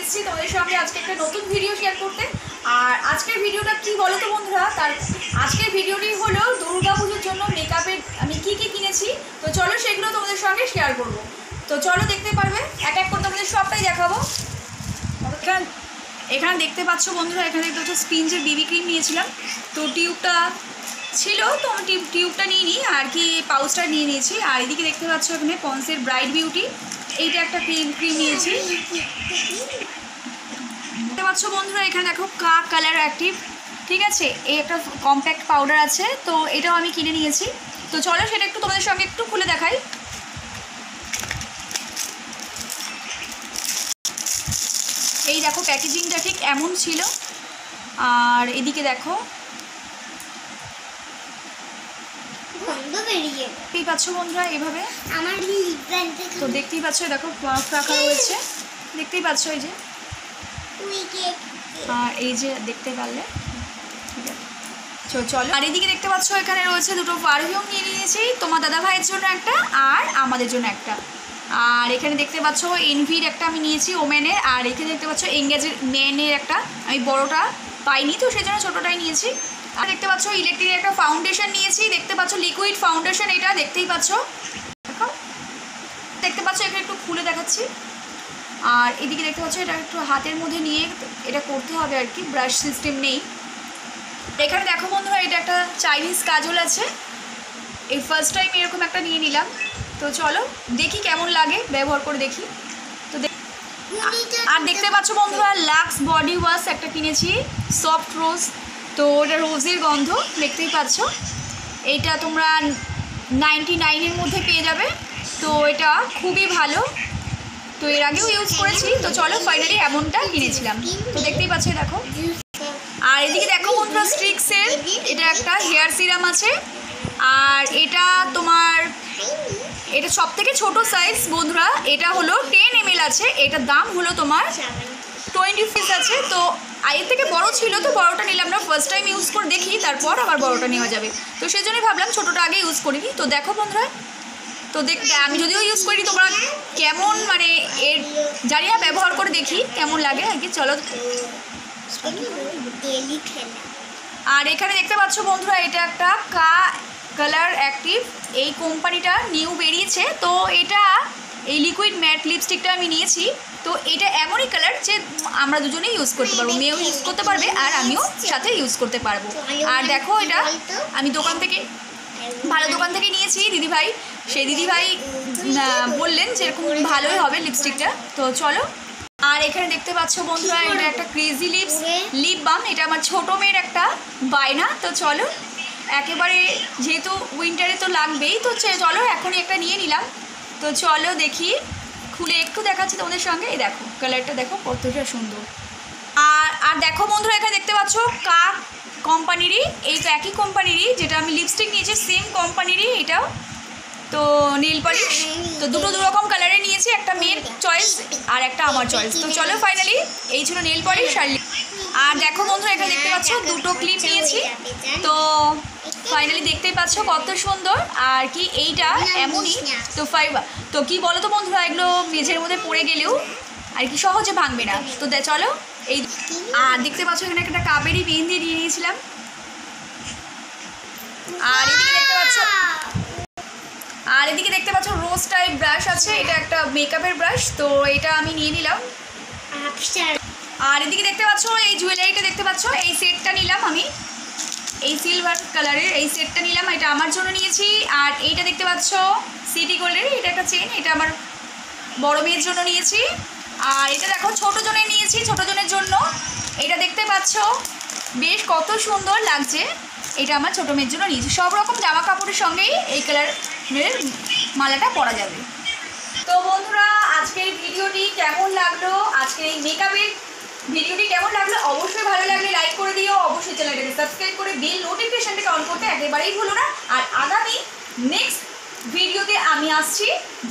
এসেছি তোমাদের সঙ্গে আজকে একটা নতুন ভিডিও শেয়ার করতে। আর আজকের ভিডিওটা কি বলো তো বন্ধুরা, তার আজকের ভিডিওটি হলো দুর্গাপুজোর জন্য মেকআপের আমি কি কি কিনেছি। তো চলো সেগুলো তোমাদের সঙ্গে শেয়ার করব। তো চলো দেখতে পারবে, এক এক করে তোমাদের সবটাই দেখাবো। এখানে দেখতে পাচ্ছ বন্ধুরা, এখানে দেখতে পাচ্ছ স্পিঞ্জের বিবি ক্রিম নিয়েছিলাম। তো টিউবটা ছিল, তো আমি টিউবটা নিয়ে নিই আর কি, পাউচটা নিয়ে নিয়েছি। আর এদিকে দেখতে পাচ্ছ এখানে পন্সের ব্রাইট বিউটি, এইটা একটা ক্রিম নিয়েছি। দেখতে পাচ্ছ বন্ধুরা এখানে দেখো কালার অ্যাক্টিভ, ঠিক আছে, এই একটা কম্প্যাক্ট পাউডার আছে, তো এটাও আমি কিনে নিয়েছি। তো চলো সেটা একটু তোমাদের সঙ্গে একটু খুলে দেখাই। এই দেখো প্যাকেজিংটা ঠিক এমন ছিল। আর এদিকে দেখো দেখতেই পাচ্ছ বন্ধুরা এইভাবে তো দেখতেই পাচ্ছ, দেখো রাখা রয়েছে, দেখতেই পাচ্ছ এই যে, আর এই যে দেখতে পারলে, ঠিক আছে চলো। আর এদিকে দেখতে পাচ্ছ এখানে রয়েছে দুটো পারফিউম নিয়ে নিয়েছি, তোমার দাদা ভাইয়ের জন্য একটা আর আমাদের জন্য একটা। আর এখানে দেখতে পাচ্ছ এনভির একটা আমি নিয়েছি ওমেনের, আর এখানে দেখতে পাচ্ছ এঙ্গেজের মেনের একটা, আমি বড়টা পাইনি তো সেই জন্য ছোটোটাই নিয়েছি। আর দেখতে পাচ্ছ ইলেকট্রিকের একটা ফাউন্ডেশন নিয়েছি, দেখতে পাচ্ছ লিকুইড ফাউন্ডেশন, এটা দেখতেই পাচ্ছ, দেখতে পাচ্ছ এখানে একটু খুলে দেখাচ্ছি। আর এদিকে দেখতে পাচ্ছ এটা একটু হাতের মধ্যে নিয়ে এটা করতে হবে আর কি, ব্রাশ সিস্টেম নেই। এখানে দেখো বন্ধুরা এটা একটা চাইনিজ কাজল আছে, এই ফার্স্ট টাইম এরকম একটা নিয়ে নিলাম। তো চলো দেখি কেমন লাগে, ব্যবহার করে দেখি। তো আর দেখতে পাচ্ছ বন্ধুরা লাক্স বডি ওয়াশ একটা কিনেছি, সফট রোজ, তো এটা রোজের গন্ধ, দেখতেই পাচ্ছ, এইটা তোমরা 99-এর মধ্যে পেয়ে যাবে। তো এটা খুবই ভালো, তো এর আগেও ইউজ করেছি। তো চলো ফাইনালি এমনটা কিনেছিলাম, তো দেখতেই পাচ্ছ দেখো। আর এদিকে দেখো বন্ধুরা স্ট্রিক্সের এটা একটা হেয়ার সিরাম আছে, আর এটা তোমার এটা সব থেকে ছোটো সাইজ বন্ধুরা, এটা হলো 10 ml আছে, এটার দাম হলো তোমার 20 পিস আছে। তো এর থেকে বড় ছিল, তো বড়টা নিলাম না, ফার্স্ট টাইম ইউজ করে দেখি, তারপর আবার বড়টা নেওয়া যাবে, তো সেই জন্যই ভাবলাম ছোটোটা আগে ইউজ করিনি। তো দেখো বন্ধুরা, তো আমি যদিও ইউজ করি, তোমরা কেমন মানে এর জানি না, ব্যবহার করে দেখি কেমন লাগে আর কি। চলো। আর এখানে দেখতে পাচ্ছ বন্ধুরা এটা একটা কালার অ্যাক্টিভ, এই কোম্পানিটা নিউ বেরিয়েছে। তো এটা এই লিকুইড ম্যাট লিপস্টিকটা আমি নিয়েছি, তো এটা এমনই কালার যে আমরা দুজনেই ইউজ করতে পারবো, মেয়েও ইউজ করতে পারবে আর আমিও সাথে ইউজ করতে পারবো। আর দেখো এটা আমি দোকান থেকে, ভালো দোকান থেকে নিয়েছি, দিদিভাই, সেই দিদিভাই বললেন যে এরকম ভালোই হবে লিপস্টিকটা। তো চলো। আর এখানে দেখতে পাচ্ছ বন্ধুরা এটা একটা ক্রেজি লিপ বাম, এটা আমার ছোটো মেয়ের একটা বায়না। তো চলো একেবারে যেহেতু উইন্টারে তো লাগবেই, তো চলো এখনই একটা নিয়ে নিলাম। তো চলো দেখি খুলে একটু দেখাচ্ছি তোমাদের সঙ্গে। এই দেখো কালারটা দেখো কতটা সুন্দর। আর দেখো বন্ধুরা এখানে দেখতে পাচ্ছ কোম্পানিরই, এই তো একই কোম্পানিরই যেটা আমি লিপস্টিক নিয়েছি, সেম কোম্পানিরই এটাও। তো নেল পলিশ, তো দুটো দুরকম কালারে নিয়েছি, একটা মেয়ের চয়েস আর একটা আমার চয়েস। তো চলো ফাইনালি এই ছিল নেল পলিশ আর দেখো বন্ধুরা এখানে দেখতে পাচ্ছ দুটো ক্লিপ নিয়েছি। তো ফাইনালি দেখতেই পাচ্ছ কত সুন্দর আর কি, এইটা এমনই তো ফাইবার। তো কি বলো তো বন্ধুরা, এগুলো মেঝের মধ্যে পড়ে গেলেও আর কি সহজে ভাঙবে না। তো চলো এই, আর দেখতে পাচ্ছ এখানে একটা কাবেরি মেহেন্দি দিয়ে নিয়েছিলাম। আর এদিকে দেখতে পাচ্ছ রোজ টাইপ ব্রাশ আছে, এটা একটা মেকআপের ব্রাশ, তো এটা আমি নিয়ে নিলাম। আর এদিকে দেখতে পাচ্ছ এই জুয়েলারিটা দেখতে পাচ্ছ, এই সেটটা নিলাম আমি, এই সিলভার কালারের এই সেটটা নিলাম, এটা আমার জন্য নিয়েছি। আর এইটা দেখতে পাচ্ছ সিটি গোল্ডের, এটা একটা চেন, এটা আমার বড় মেয়ের জন্য নিয়েছি। আর এটা দেখো ছোটো জনের নিয়েছি, ছোটো জনের জন্য, এটা দেখতে পাচ্ছ বেশ কত সুন্দর লাগছে, এটা আমার ছোটো মেয়ের জন্য নিয়েছি। সব রকম জামা কাপড়ের সঙ্গেই এই কালারের মালাটা পরা যাবে। তো বন্ধুরা আজকের ভিডিওটি কেমন লাগলো, আজকের এই মেকআপের ভিডিওটি কেমন লাগলো, অবশ্যই ভালো লাগলে লাইক করে দিও, অবশ্যই চ্যানেলটাকে সাবস্ক্রাইব করে বেল নোটিফিকেশনটাকে অন করতে একেবারেই ভুলো না। আর আগামী নেক্সট ভিডিওতে আমি আসছি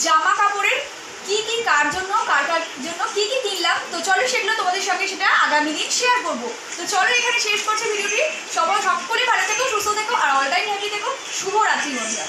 জামা কাপড়ের কি কি কার জন্য কি কি কিনলাম। তো চলো সেগুলো তোমাদের সঙ্গে সেটা আগামী দিন শেয়ার করবো। তো চলো এখানে শেষ করছি ভিডিওটি, সকলে ভালো থেকো, সুস্থ থেকো আর অল টাইম হ্যাপি থেকো। শুভরাত্রি বন্ধুরা।